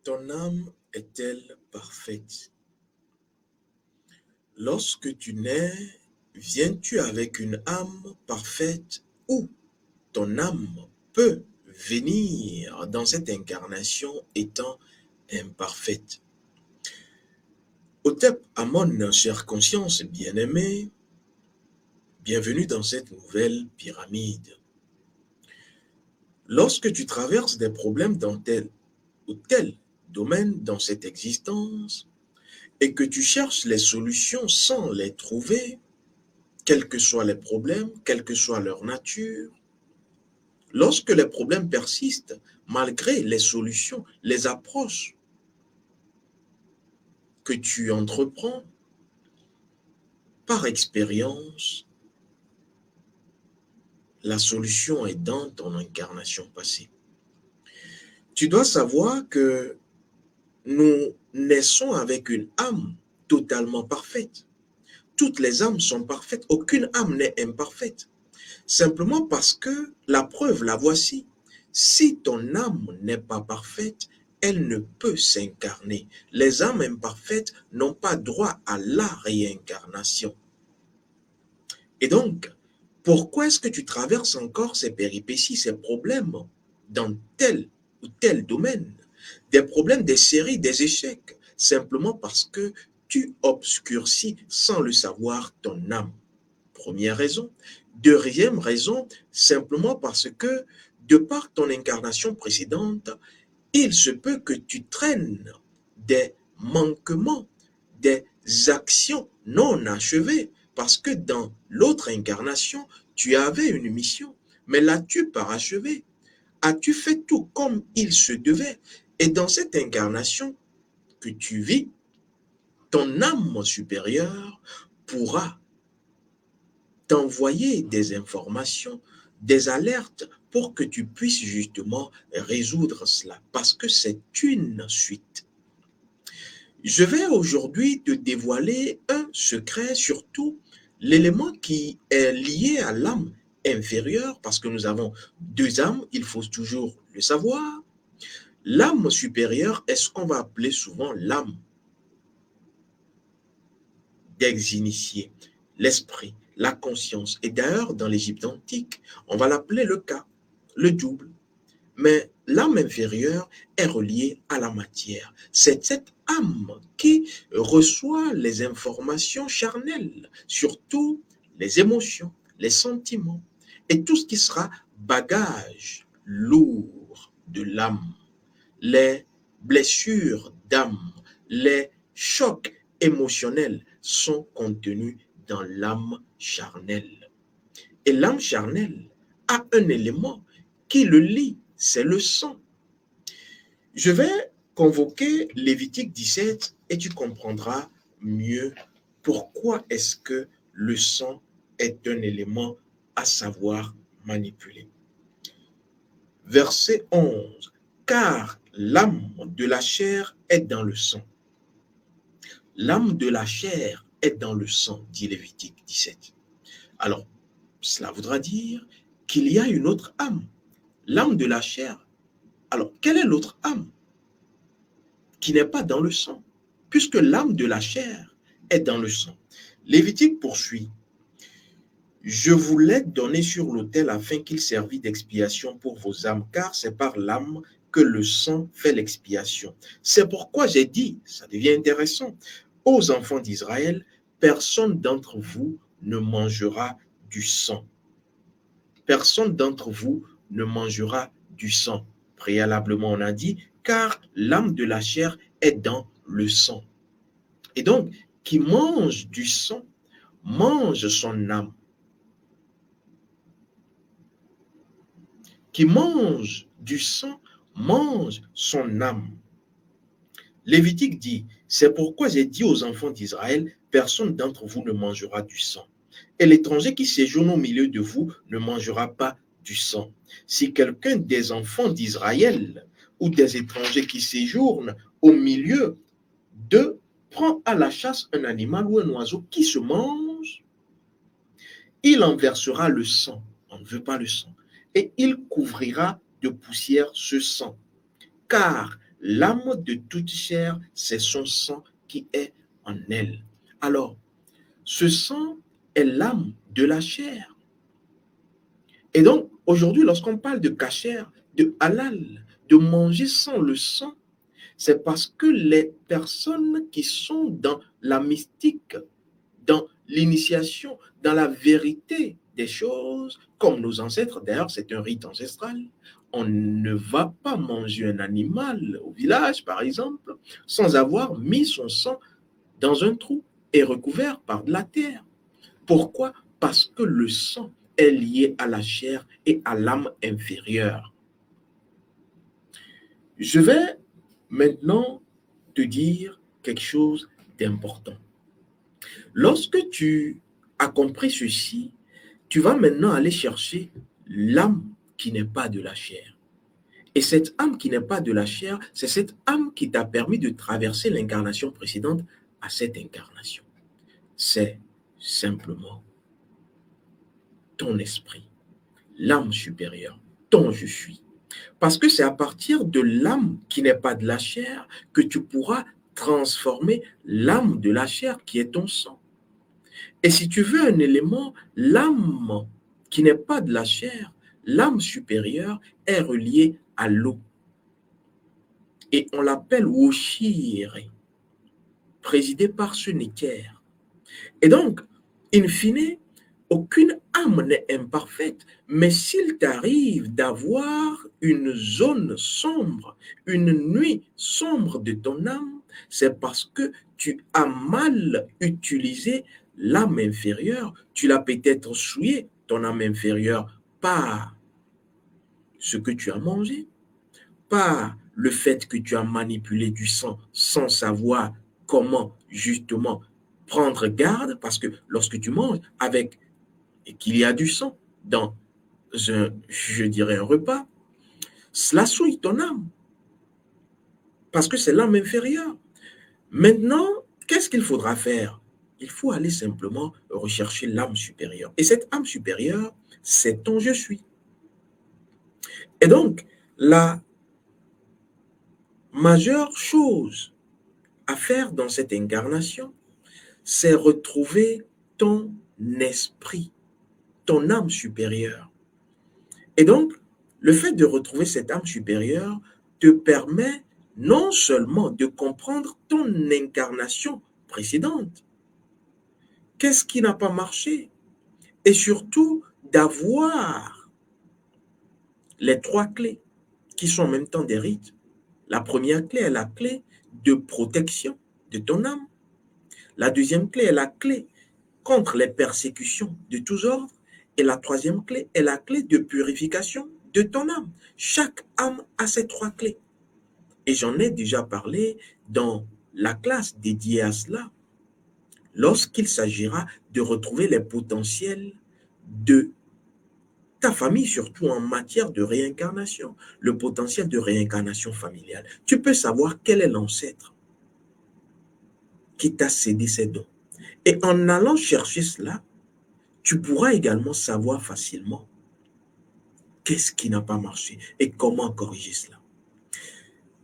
Ton âme est-elle parfaite? Lorsque tu nais, viens-tu avec une âme parfaite ou ton âme peut venir dans cette incarnation étant imparfaite? Hotep Amon, chère conscience bien-aimée, bienvenue dans cette nouvelle pyramide. Lorsque tu traverses des problèmes dans tel ou tel domaine dans cette existence, et que tu cherches les solutions sans les trouver, quels que soient les problèmes, quelle que soit leur nature, lorsque les problèmes persistent, malgré les solutions, les approches que tu entreprends, par expérience, la solution est dans ton incarnation passée. Tu dois savoir que nous naissons avec une âme totalement parfaite. Toutes les âmes sont parfaites, aucune âme n'est imparfaite. Simplement parce que la preuve, la voici. Si ton âme n'est pas parfaite, elle ne peut s'incarner. Les âmes imparfaites n'ont pas droit à la réincarnation. Et donc, pourquoi est-ce que tu traverses encore ces péripéties, ces problèmes dans tel ou tel domaine? Des problèmes, des séries, des échecs, simplement parce que tu obscurcis sans le savoir ton âme. Première raison. Deuxième raison, simplement parce que, de par ton incarnation précédente, il se peut que tu traînes des manquements, des actions non achevées, parce que dans l'autre incarnation, tu avais une mission, mais l'as-tu parachevée? As-tu fait tout comme il se devait? Et dans cette incarnation que tu vis, ton âme supérieure pourra t'envoyer des informations, des alertes pour que tu puisses justement résoudre cela, parce que c'est une suite. Je vais aujourd'hui te dévoiler un secret, surtout l'élément qui est lié à l'âme inférieure, parce que nous avons deux âmes, il faut toujours le savoir. L'âme supérieure est ce qu'on va appeler souvent l'âme des initiés, l'esprit, la conscience. Et d'ailleurs, dans l'Égypte antique, on va l'appeler le Ka, le double. Mais l'âme inférieure est reliée à la matière. C'est cette âme qui reçoit les informations charnelles, surtout les émotions, les sentiments et tout ce qui sera bagage lourd de l'âme, les blessures d'âme, les chocs émotionnels sont contenus dans l'âme charnelle. Et l'âme charnelle a un élément qui le lie, c'est le sang. Je vais convoquer Lévitique 17 et tu comprendras mieux pourquoi est-ce que le sang est un élément à savoir manipuler. Verset 11. Car l'âme de la chair est dans le sang. L'âme de la chair est dans le sang, dit Lévitique 17. Alors, cela voudra dire qu'il y a une autre âme, l'âme de la chair. Alors, quelle est l'autre âme qui n'est pas dans le sang? Puisque l'âme de la chair est dans le sang. Lévitique poursuit. Je vous l'ai donné sur l'autel afin qu'il servît d'expiation pour vos âmes, car c'est par l'âme que le sang fait l'expiation. C'est pourquoi j'ai dit, ça devient intéressant, aux enfants d'Israël, personne d'entre vous ne mangera du sang. Personne d'entre vous ne mangera du sang. Préalablement, on a dit, car l'âme de la chair est dans le sang. Et donc, qui mange du sang, mange son âme. Qui mange du sang, mange son âme. Lévitique dit, c'est pourquoi j'ai dit aux enfants d'Israël, personne d'entre vous ne mangera du sang. Et l'étranger qui séjourne au milieu de vous ne mangera pas du sang. Si quelqu'un des enfants d'Israël ou des étrangers qui séjournent au milieu d'eux prend à la chasse un animal ou un oiseau qui se mange, il en versera le sang. On ne veut pas le sang. Et il couvrira de poussière ce sang. Car L'âme de toute chair, c'est son sang qui est en elle. Alors, ce sang est l'âme de la chair. Et donc, aujourd'hui, lorsqu'on parle de kasher, de halal, de manger sans le sang, c'est parce que les personnes qui sont dans la mystique, dans l'initiation, dans la vérité des choses, comme nos ancêtres, d'ailleurs, c'est un rite ancestral. On ne va pas manger un animal au village, par exemple, sans avoir mis son sang dans un trou et recouvert par de la terre. Pourquoi? Parce que le sang est lié à la chair et à l'âme inférieure. Je vais maintenant te dire quelque chose d'important. Lorsque tu as compris ceci, tu vas maintenant aller chercher l'âme qui n'est pas de la chair. Et cette âme qui n'est pas de la chair, c'est cette âme qui t'a permis de traverser l'incarnation précédente à cette incarnation. C'est simplement ton esprit, l'âme supérieure, ton je suis. Parce que c'est à partir de l'âme qui n'est pas de la chair que tu pourras transformer l'âme de la chair qui est ton sang. Et si tu veux un élément, l'âme qui n'est pas de la chair, l'âme supérieure est reliée à l'eau. Et on l'appelle Woshire, présidé par ce Necker. Et donc, in fine, aucune âme n'est imparfaite, mais s'il t'arrive d'avoir une zone sombre, une nuit sombre de ton âme, c'est parce que tu as mal utilisé l'âme inférieure. Tu l'as peut-être souillé, ton âme inférieure, par ce que tu as mangé, par le fait que tu as manipulé du sang sans savoir comment justement prendre garde, parce que lorsque tu manges avec et qu'il y a du sang dans je dirais, un repas, cela souille ton âme, parce que c'est l'âme inférieure. Maintenant, qu'est-ce qu'il faudra faire? Il faut aller simplement rechercher l'âme supérieure. Et cette âme supérieure, c'est ton je suis. Et donc, la majeure chose à faire dans cette incarnation, c'est retrouver ton esprit, ton âme supérieure. Et donc, le fait de retrouver cette âme supérieure te permet non seulement de comprendre ton incarnation précédente, qu'est-ce qui n'a pas marché, et surtout d'avoir les trois clés qui sont en même temps des rites. La première clé est la clé de protection de ton âme. La deuxième clé est la clé contre les persécutions de tous ordres. Et la troisième clé est la clé de purification de ton âme. Chaque âme a ces trois clés. Et j'en ai déjà parlé dans la classe dédiée à cela, lorsqu'il s'agira de retrouver les potentiels de ta famille, surtout en matière de réincarnation, le potentiel de réincarnation familiale. Tu peux savoir quel est l'ancêtre qui t'a cédé ces dons. Et en allant chercher cela, tu pourras également savoir facilement qu'est-ce qui n'a pas marché et comment corriger cela.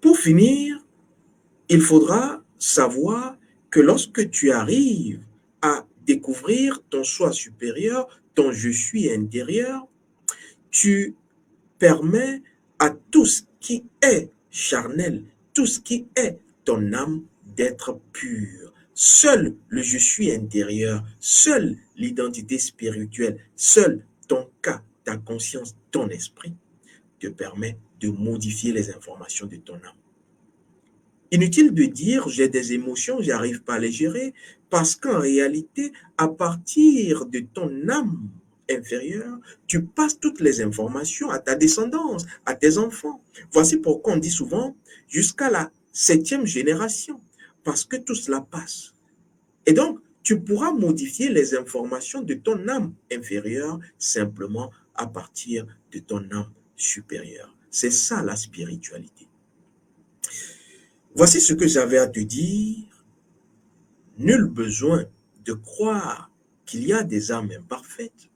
Pour finir, il faudra savoir que lorsque tu arrives à découvrir ton soi supérieur, ton je suis intérieur, tu permets à tout ce qui est charnel, tout ce qui est ton âme d'être pur. Seul le je suis intérieur, seule l'identité spirituelle, seul ton cas, ta conscience, ton esprit te permet de modifier les informations de ton âme. Inutile de dire j'ai des émotions, j'arrive pas à les gérer, parce qu'en réalité, à partir de ton âme inférieure, tu passes toutes les informations à ta descendance, à tes enfants. Voici pourquoi on dit souvent jusqu'à la 7e génération, parce que tout cela passe. Et donc, tu pourras modifier les informations de ton âme inférieure simplement à partir de ton âme supérieure. C'est ça la spiritualité. Voici ce que j'avais à te dire. Nul besoin de croire qu'il y a des âmes imparfaites.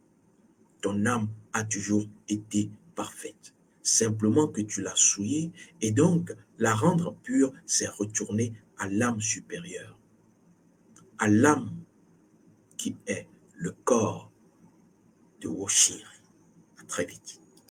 Ton âme a toujours été parfaite. simplement que tu l'as souillée, et donc la rendre pure, c'est retourner à l'âme supérieure, à l'âme qui est le corps de Woshiri. À très vite.